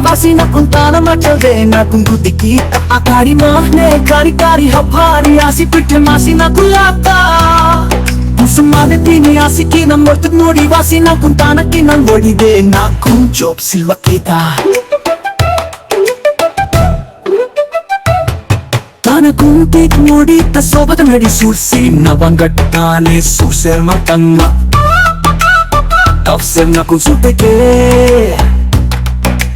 Wasi na punta na machalde na kunduti kita akari mahne kari kari hapari asi pitte masi na kulata Musumade tini asi kina mortuk nodi wasi na punta na kinan bodi de na kun job silva kita Tana kuntik nodi ta sobat nadi sursi na bangattane surser matanga Tafsir na konsulte ke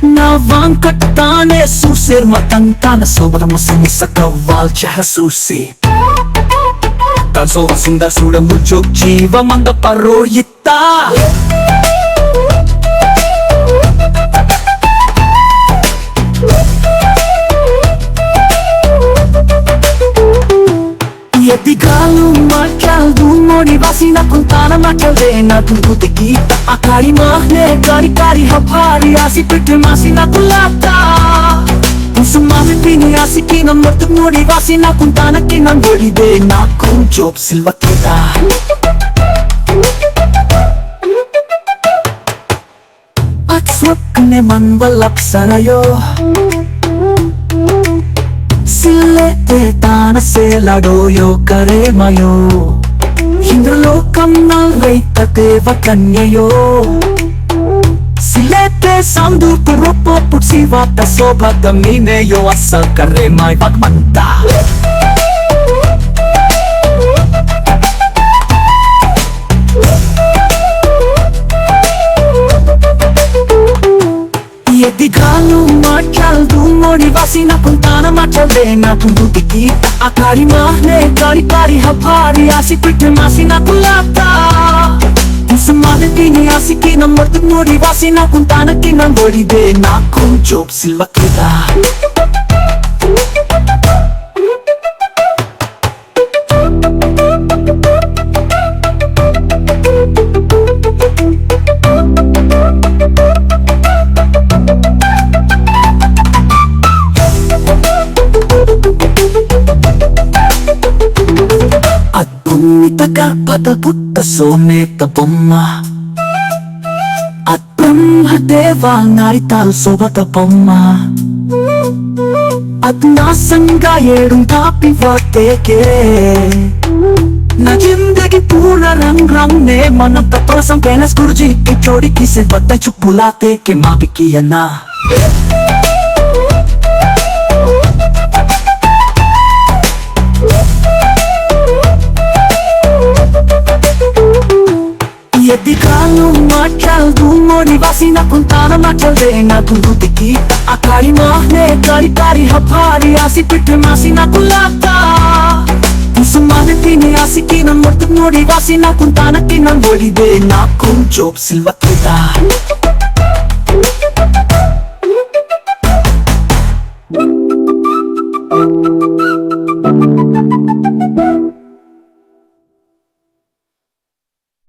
Navangkattane susir matangtana sobat masih sa kawal chehra susi Tan so sundar sudah muncul jiwa mangga paroyita Yeti galu makal dumoni wasi na kuntana makal de na tuntuti kita akari mahne kari kari hapari asi pitte masi na kulata Musumade pini asi kina mortuk nodi wasi na kuntana kinan bodi de na kun job silva kita At swak ne man balap sarayo Silete tana se ladoyo kare mayo Hindralokam nalgai tateva kanyayo Silete samdu puropo putsiva ta soba damine yo asa kare mai pagmanta Yeti galu makal dumoni wasi na puntana machalde na tuntuti kita akari mahne kari kari hapari asi pitte masi na kulata Musumade tini asi kina mortuk nodi wasi na puntana kinan bodi de na kun job silva kita At bumitaga pataputta soneta bomma At brahmadeva narital sobata bomma At nasanga yedum tapi vateke Na jindagi pura rang rang ne manata prasam penas guruji ki chodi kise bata chupulate ke mabikiya na Yeti galu makal dumoni wasi na puntana machalde na tuntuti kita akari mahne kari kari hapari asi pitte masi na kulata Musumade tini asi kina mortuk nodi wasi na puntana kinan bodi de na kun job silva kita